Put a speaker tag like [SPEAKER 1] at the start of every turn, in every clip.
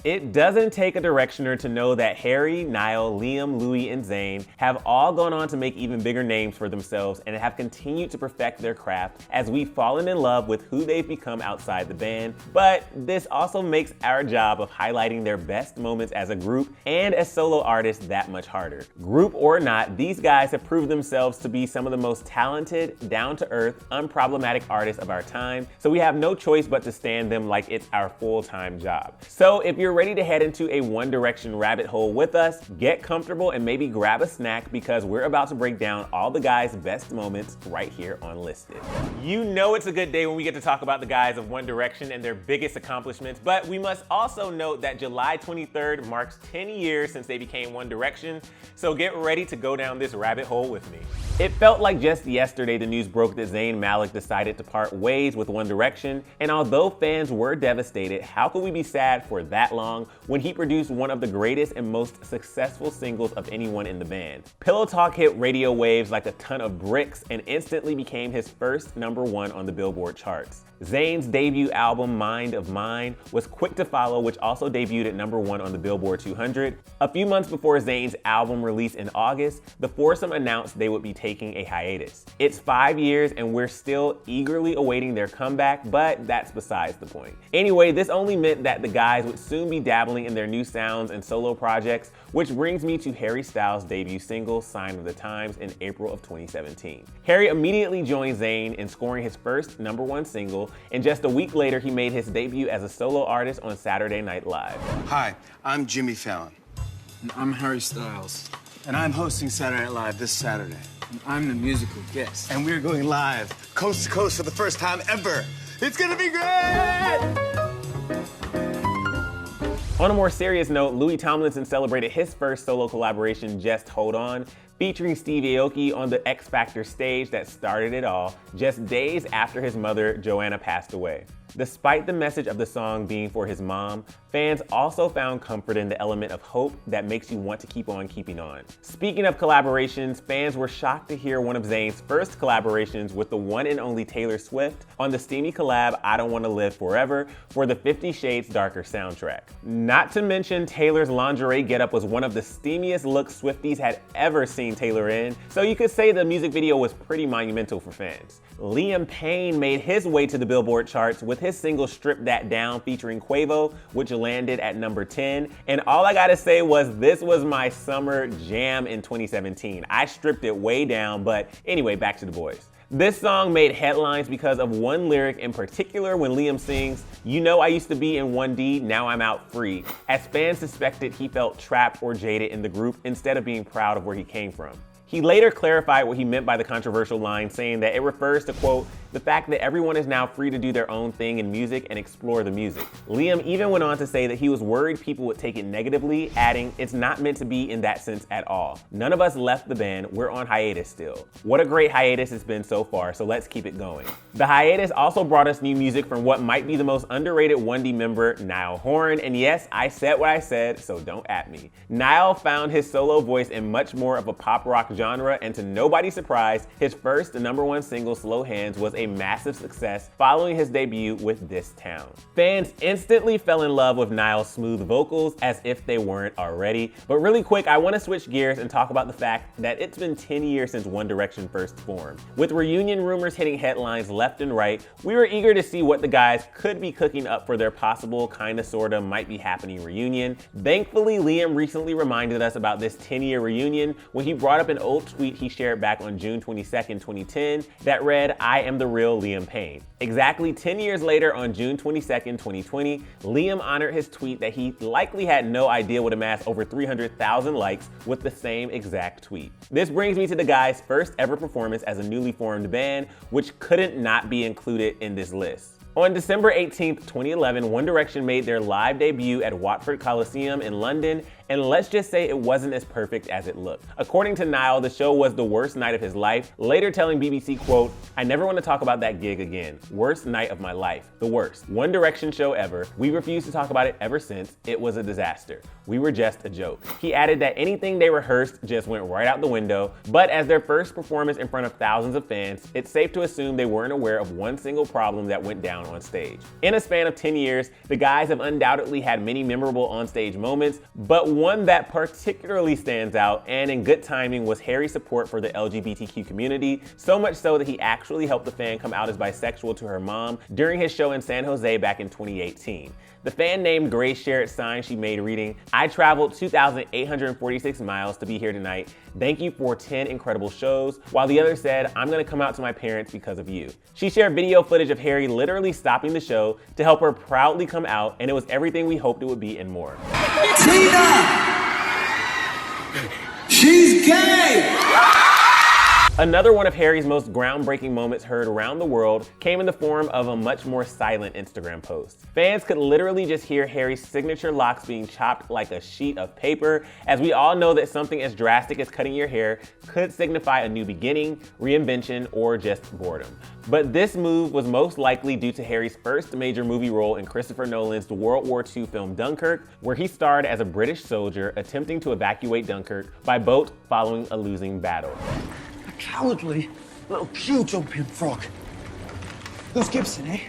[SPEAKER 1] It doesn't take a directioner to know that Harry, Niall, Liam, Louis, and Zayn have all gone on to make even bigger names for themselves and have continued to perfect their craft as we've fallen in love with who they've become outside the band. But this also makes our job of highlighting their best moments as a group and as solo artists that much harder. Group or not, these guys have proved themselves to be some of the most talented, down-to-earth, unproblematic artists of our time, so we have no choice but to stand them like it's our full-time job. So if you're ready to head into a One Direction rabbit hole with us, get comfortable and maybe grab a snack because we're about to break down all the guys' best moments right here on Listed. You know it's a good day when we get to talk about the guys of One Direction and their biggest accomplishments, but we must also note that July 23rd marks 10 years since they became One Direction, so get ready to go down this rabbit hole with me. It felt like just yesterday the news broke that Zayn and Malik decided to part ways with One Direction, and although fans were devastated, how could we be sad for that long when he produced one of the greatest and most successful singles of anyone in the band? Pillow Talk hit radio waves like a ton of bricks and instantly became his first #1 on the Billboard charts. Zayn's debut album, Mind of Mine, was quick to follow, which also debuted at #1 on the Billboard 200. A few months before Zayn's album release in August, the foursome announced they would be taking a hiatus. It's 5 years and we're still eagerly awaiting their comeback, but that's besides the point. Anyway, this only meant that the guys would soon be dabbling in their new sounds and solo projects, which brings me to Harry Styles' debut single, Sign of the Times, in April of 2017. Harry immediately joined Zayn in scoring his first #1 single, and just a week later, he made his debut as a solo artist on Saturday Night Live.
[SPEAKER 2] Hi, I'm Jimmy Fallon.
[SPEAKER 3] And I'm Harry Styles.
[SPEAKER 2] And I'm hosting Saturday Night Live this Saturday.
[SPEAKER 3] And I'm the musical guest.
[SPEAKER 2] And we're going live, coast to coast for the first time ever. It's gonna be great!
[SPEAKER 1] On a more serious note, Louis Tomlinson celebrated his first solo collaboration, Just Hold On, featuring Steve Aoki on the X Factor stage that started it all, just days after his mother, Joanna, passed away. Despite the message of the song being for his mom, fans also found comfort in the element of hope that makes you want to keep on keeping on. Speaking of collaborations, fans were shocked to hear one of Zayn's first collaborations with the one and only Taylor Swift on the steamy collab I Don't Wanna Live Forever for the 50 Shades Darker soundtrack. Not to mention, Taylor's lingerie getup was one of the steamiest looks Swifties had ever seen Taylor in, so you could say the music video was pretty monumental for fans. Liam Payne made his way to the Billboard charts with his single Strip That Down featuring Quavo, which landed at #10. And all I gotta say was this was my summer jam in 2017. I stripped it way down, but anyway, back to the boys. This song made headlines because of one lyric in particular when Liam sings, "You know I used to be in 1D, now I'm out free," as fans suspected he felt trapped or jaded in the group instead of being proud of where he came from. He later clarified what he meant by the controversial line, saying that it refers to, quote, the fact that everyone is now free to do their own thing in music and explore the music. Liam even went on to say that he was worried people would take it negatively, adding, "It's not meant to be in that sense at all. None of us left the band, we're on hiatus still." What a great hiatus it's been so far, so let's keep it going. The hiatus also brought us new music from what might be the most underrated 1D member, Niall Horan, and yes, I said what I said, so don't at me. Niall found his solo voice in much more of a pop rock genre, and to nobody's surprise, his first #1 single, Slow Hands, was a massive success following his debut with This Town. Fans instantly fell in love with Niall's smooth vocals as if they weren't already. But really quick, I want to switch gears and talk about the fact that it's been 10 years since One Direction first formed. With reunion rumors hitting headlines left and right, we were eager to see what the guys could be cooking up for their possible kinda sorta might be happening reunion. Thankfully, Liam recently reminded us about this 10-year reunion when he brought up an old tweet he shared back on June 22nd, 2010 that read, "I am the real Liam Payne." Exactly 10 years later, on June 22nd, 2020, Liam honored his tweet that he likely had no idea would amass over 300,000 likes with the same exact tweet. This brings me to the guys' first ever performance as a newly formed band, which couldn't not be included in this list. On December 18th, 2011, One Direction made their live debut at Watford Coliseum in London, and let's just say it wasn't as perfect as it looked. According to Niall, the show was the worst night of his life, later telling BBC, quote, "I never want to talk about that gig again. Worst night of my life. The worst. One Direction show ever. We refused to talk about it ever since. It was a disaster. We were just a joke." He added that anything they rehearsed just went right out the window, but as their first performance in front of thousands of fans, it's safe to assume they weren't aware of one single problem that went down on stage. In a span of 10 years, the guys have undoubtedly had many memorable onstage moments, but one that particularly stands out, and in good timing, was Harry's support for the LGBTQ community, so much so that he actually helped the fan come out as bisexual to her mom during his show in San Jose back in 2018. The fan named Grace shared signs she made reading, "I traveled 2,846 miles to be here tonight. Thank you for 10 incredible shows," while the other said, "I'm gonna come out to my parents because of you." She shared video footage of Harry literally stopping the show to help her proudly come out, and it was everything we hoped it would be and more.
[SPEAKER 3] Tina! She's gay!
[SPEAKER 1] Another one of Harry's most groundbreaking moments heard around the world came in the form of a much more silent Instagram post. Fans could literally just hear Harry's signature locks being chopped like a sheet of paper, as we all know that something as drastic as cutting your hair could signify a new beginning, reinvention, or just boredom. But this move was most likely due to Harry's first major movie role in Christopher Nolan's World War II film Dunkirk, where he starred as a British soldier attempting to evacuate Dunkirk by boat following a losing battle.
[SPEAKER 4] Cowardly little queue-jumping frog. Who's Gibson, eh?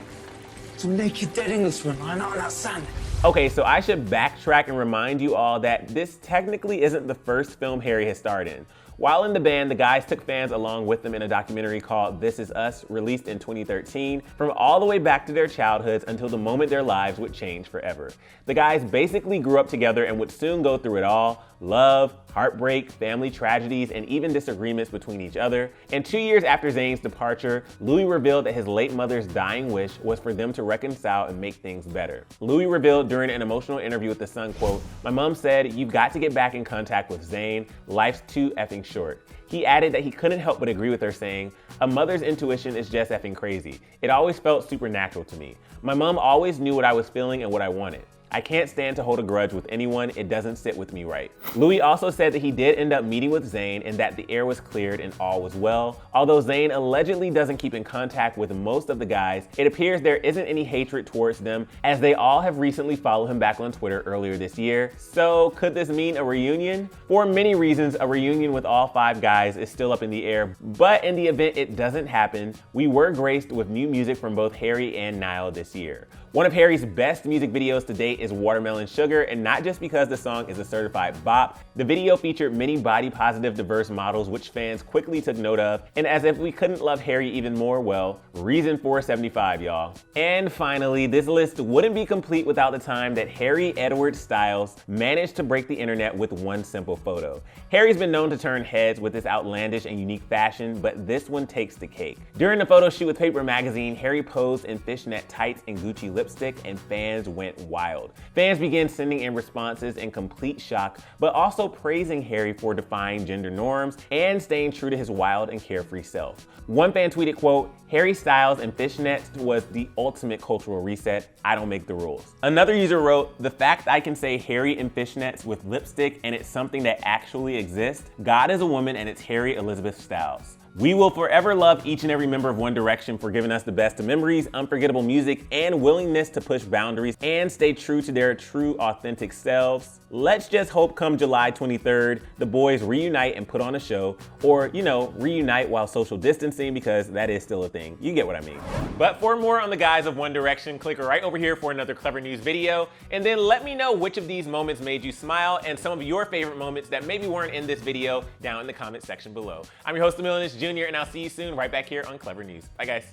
[SPEAKER 4] Some naked dead Englishman lying out on that sand.
[SPEAKER 1] Okay, so I should backtrack and remind you all that this technically isn't the first film Harry has starred in. While in the band, the guys took fans along with them in a documentary called This Is Us, released in 2013, from all the way back to their childhoods until the moment their lives would change forever. The guys basically grew up together and would soon go through it all: love, heartbreak, family tragedies, and even disagreements between each other. And 2 years after Zayn's departure, Louis revealed that his late mother's dying wish was for them to reconcile and make things better. Louis revealed during an emotional interview with The Sun, quote, "My mom said, you've got to get back in contact with Zayn. Life's too effing short." He added that he couldn't help but agree with her, saying, "A mother's intuition is just effing crazy. It always felt supernatural to me. My mom always knew what I was feeling and what I wanted. I can't stand to hold a grudge with anyone. It doesn't sit with me right." Louis also said that he did end up meeting with Zayn and that the air was cleared and all was well. Although Zayn allegedly doesn't keep in contact with most of the guys, it appears there isn't any hatred towards them, as they all have recently followed him back on Twitter earlier this year. So could this mean a reunion? For many reasons, a reunion with all 5 guys is still up in the air, but in the event it doesn't happen, we were graced with new music from both Harry and Niall this year. One of Harry's best music videos to date is Watermelon Sugar, and not just because the song is a certified bop. The video featured many body positive, diverse models, which fans quickly took note of, and as if we couldn't love Harry even more, well, reason 475, y'all. And finally, this list wouldn't be complete without the time that Harry Edward Styles managed to break the internet with one simple photo. Harry's been known to turn heads with his outlandish and unique fashion, but this one takes the cake. During the photo shoot with Paper Magazine, Harry posed in fishnet tights and Gucci lipstick, and fans went wild. Fans began sending in responses in complete shock, but also praising Harry for defying gender norms and staying true to his wild and carefree self. One fan tweeted, quote, "Harry Styles in fishnets was the ultimate cultural reset. I don't make the rules." Another user wrote, "The fact I can say Harry in fishnets with lipstick and it's something that actually exists. God is a woman and it's Harry Elizabeth Styles." We will forever love each and every member of One Direction for giving us the best of memories, unforgettable music, and willingness to push boundaries and stay true to their true, authentic selves. Let's just hope come July 23rd, the boys reunite and put on a show, or, reunite while social distancing, because that is still a thing. You get what I mean. But for more on the guys of One Direction, click right over here for another Clevver News video, and then let me know which of these moments made you smile and some of your favorite moments that maybe weren't in this video down in the comment section below. I'm your host, Emile Jr., and I'll see you soon right back here on Clevver News. Bye, guys.